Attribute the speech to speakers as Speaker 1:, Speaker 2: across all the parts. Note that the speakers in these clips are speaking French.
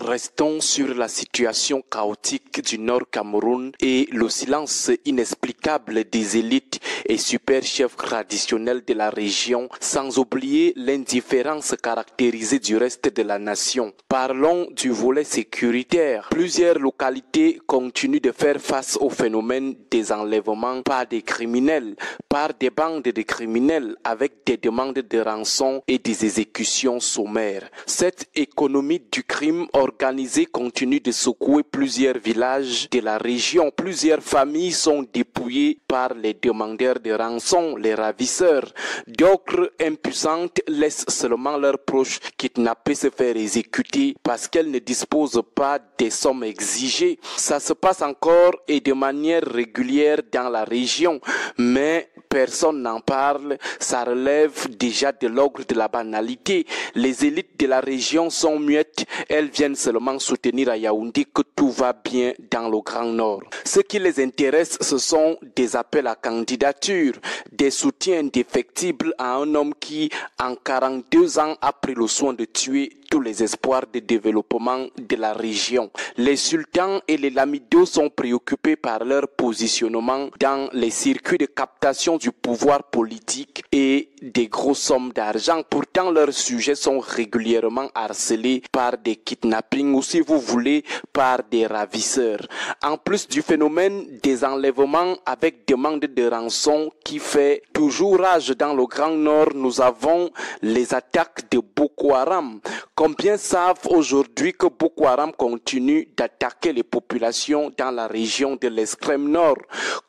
Speaker 1: Restons sur la situation chaotique du Nord Cameroun et le silence inexplicable des élites et super chefs traditionnels de la région, sans oublier l'indifférence caractérisée du reste de la nation. Parlons du volet sécuritaire. Plusieurs localités continuent de faire face au phénomène des enlèvements par des criminels, par des bandes de criminels avec des demandes de rançon et des exécutions sommaires. Cette économie du crime organisé continue de secouer plusieurs villages de la région. Plusieurs familles sont dépouillées par les demandeurs de rançon, les ravisseurs. D'autres impuissantes laissent seulement leurs proches kidnappés se faire exécuter parce qu'elles ne disposent pas des sommes exigées. Ça se passe encore et de manière régulière dans la région, mais personne n'en parle. Ça relève déjà de l'ordre de la banalité. Les élites de la région sont muettes. Elles viennent seulement soutenir à Yaoundé que tout va bien dans le Grand Nord. Ce qui les intéresse, ce sont des appels à candidature, des soutiens indéfectibles à un homme qui, en 42 ans, a pris le soin de tuer tous les espoirs de développement de la région. Les sultans et les lamidos sont préoccupés par leur positionnement dans les circuits de captation du pouvoir politique et des grosses sommes d'argent. Pourtant, leurs sujets sont régulièrement harcelés par des kidnappings ou, si vous voulez, par des ravisseurs. En plus du phénomène des enlèvements avec demande de rançon qui fait toujours rage dans le Grand Nord, nous avons les attaques de Boko Haram. Combien savent aujourd'hui que Boko Haram continue d'attaquer les populations dans la région de l'extrême nord?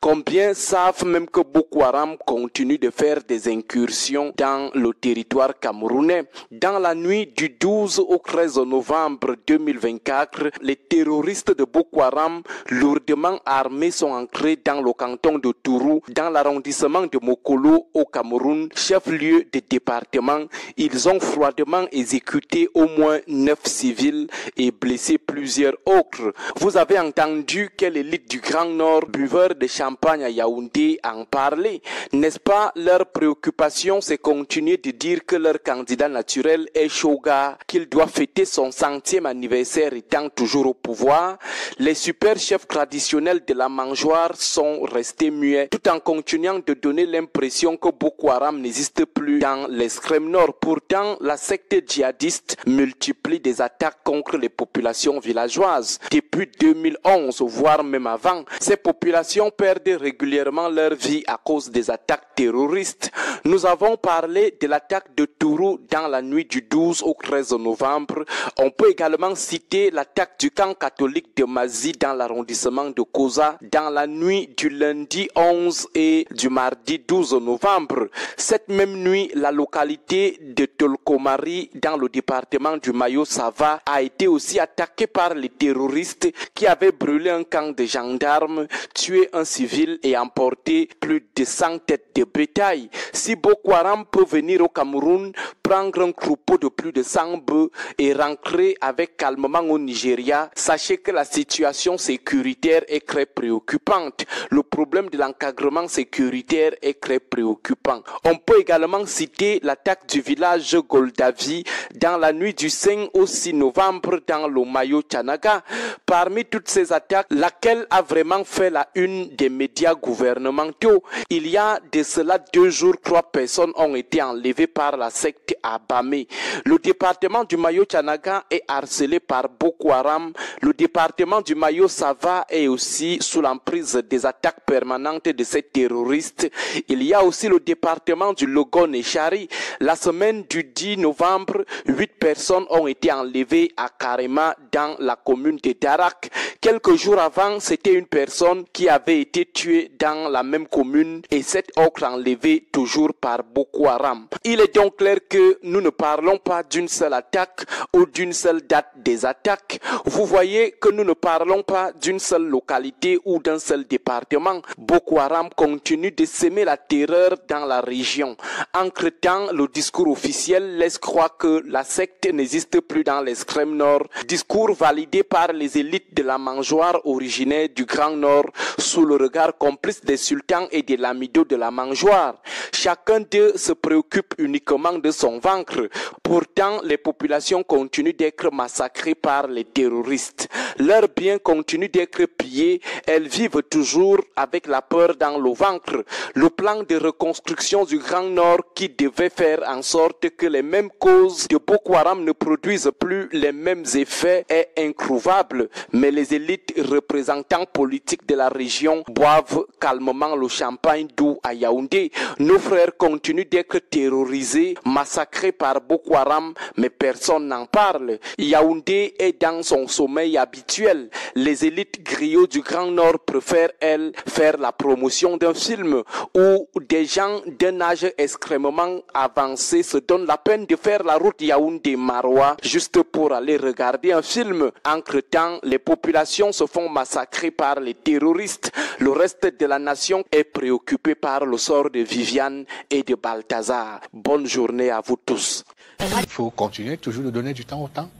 Speaker 1: Combien savent même que Boko Haram continue de faire des incursions dans le territoire camerounais? Dans la nuit du 12 au 13 novembre 2024, les terroristes de Boko Haram, lourdement armés, sont entrés dans le canton de Tourou, dans l'arrondissement de Mokolo au Cameroun, chef-lieu de département. Ils ont froidement exécuté au moins 9 civils et blessé plusieurs autres. Vous avez entendu quelle élite du Grand Nord, buveurs de champagne à Yaoundé, en parlait. N'est-ce pas leur préoccupation, c'est continuer de dire que leur candidat naturel est Shoga, qu'il doit fêter son 100e anniversaire étant toujours au pouvoir. Les super chefs traditionnels de la mangeoire sont restés muets, tout en continuant de donner l'impression que Boko Haram n'existe plus dans l'extrême nord. Pourtant, la secte djihadiste multiplie des attaques contre les populations villageoises. Depuis 2011, voire même avant, ces populations perdent régulièrement leur vie à cause des attaques terroristes. Nous avons parlé de l'attaque de Tourou dans la nuit du 12 au 13 novembre. On peut également citer l'attaque du camp catholique de Mazi dans l'arrondissement de Koza dans la nuit du lundi 11 et du mardi 12 novembre. Cette même nuit, la localité de Tolkomari dans le département du Mayo-Sava a été aussi attaquée par les terroristes qui avaient brûlé un camp de gendarmes, tué un civil et emporté plus de 100 têtes de bétail. Si Boko Haram peut venir au Cameroun, prendre un troupeau de plus de 100 bœufs et rentrer avec calmement au Nigeria, sachez que la situation sécuritaire est très préoccupante. Le problème de l'encadrement sécuritaire est très préoccupant. On peut également citer l'attaque du village Goldavi dans la nuit du 5 au 6 novembre dans le Mayo-Tchanaga. Parmi toutes ces attaques, laquelle a vraiment fait la une des médias gouvernementaux? Il y a de cela 2 jours, 3 personnes ont été enlevées par la secte Abamé. Le département du Mayo-Tchanaga est harcelé par Boko Haram. Le département du Mayo-Sava est aussi sous l'emprise des attaques permanentes de ces terroristes. Il y a aussi le département du Logon et Chari. La semaine du 10 novembre, 8 personnes ont été enlevées à Karema dans la commune de Darak. Quelques jours avant, c'était une personne qui avait été tuée dans la même commune et 7 autres enlevés toujours par Boko Haram. Il est donc clair que nous ne parlons pas d'une seule attaque ou d'une seule date des attaques. Vous voyez que nous ne parlons pas d'une seule localité ou d'un seul département. Boko Haram continue de semer la terreur dans la région. Entre-temps, le discours officiel laisse croire que la secte élites n'existent plus dans l'extrême nord. Discours validé par les élites de la mangeoire originaire du Grand Nord sous le regard complice des sultans et des lamidos de la mangeoire. Chacun d'eux se préoccupe uniquement de son ventre. Pourtant, les populations continuent d'être massacrées par les terroristes. Leurs biens continuent d'être pillés. Elles vivent toujours avec la peur dans le ventre. Le plan de reconstruction du Grand Nord qui devait faire en sorte que les mêmes causes de Boko Haram ne produisent plus les mêmes effets est introuvable. Mais les élites représentants politiques de la région boivent calmement le champagne doux à Yaoundé. Nos frères continuent d'être terrorisés, massacrés par Boko Haram, mais personne n'en parle. Yaoundé est dans son sommeil habituel. Les élites griots du Grand Nord préfèrent, elles, faire la promotion d'un film où des gens d'un âge extrêmement avancé se donnent la peine de faire la route Yaoundé-Maroua juste pour aller regarder un film. Entre-temps, les populations se font massacrer par les terroristes. Le reste de la nation est préoccupé par le sort de Viviane et de Balthazar. Bonne journée à vous tous.
Speaker 2: Il faut continuer toujours de donner du temps au temps.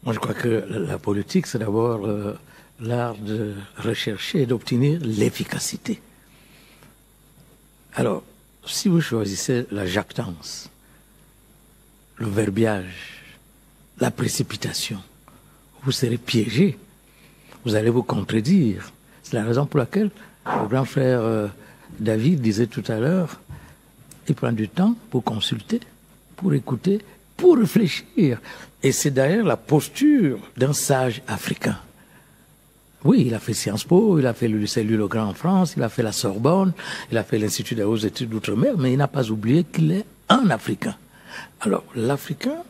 Speaker 3: Moi, je crois que la politique, c'est d'abord l'art de rechercher et d'obtenir l'efficacité. Alors, si vous choisissez la jactance, le verbiage, la précipitation, vous serez piégé. Vous allez vous contredire. C'est la raison pour laquelle le grand frère David disait tout à l'heure, il prend du temps pour consulter, pour écouter, pour réfléchir. Et c'est d'ailleurs la posture d'un sage africain. Oui, il a fait Sciences Po, il a fait le lycée Louis le Grand en France, il a fait la Sorbonne, il a fait l'Institut des hautes études d'outre-mer, mais il n'a pas oublié qu'il est un Africain. Alors, l'Africain,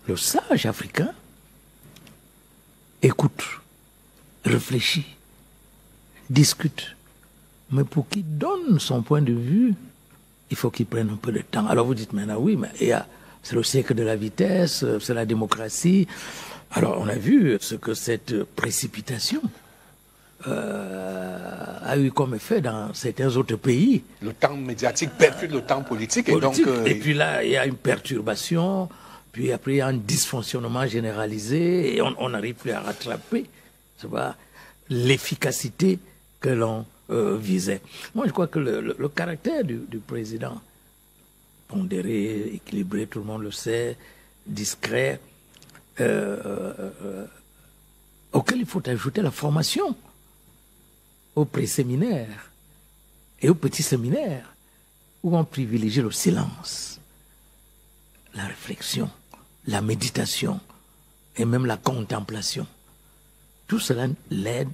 Speaker 3: le sage africain, écoute, réfléchit, discute. Mais pour qu'il donne son point de vue, il faut qu'il prenne un peu de temps. Alors vous dites maintenant, oui, mais c'est le siècle de la vitesse, c'est la démocratie. Alors on a vu ce que cette précipitation a eu comme effet dans certains autres pays.
Speaker 2: Le temps médiatique perfide le temps politique.
Speaker 3: Et puis là, il y a une perturbation, puis après il y a un dysfonctionnement généralisé, et on n'arrive plus à rattraper l'efficacité que l'on visait. Moi, je crois que le caractère du président, pondéré, équilibré, tout le monde le sait, discret, auquel il faut ajouter la formation au pré-séminaire et au petit séminaire, où on privilégie le silence, la réflexion, la méditation et même la contemplation. Tout cela l'aide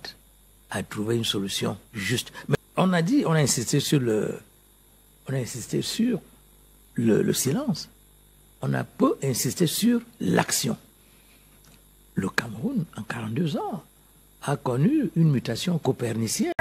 Speaker 3: à trouver une solution juste. Mais on a insisté sur le silence. On a peu insisté sur l'action. Le Cameroun, en 42 ans, a connu une mutation copernicienne.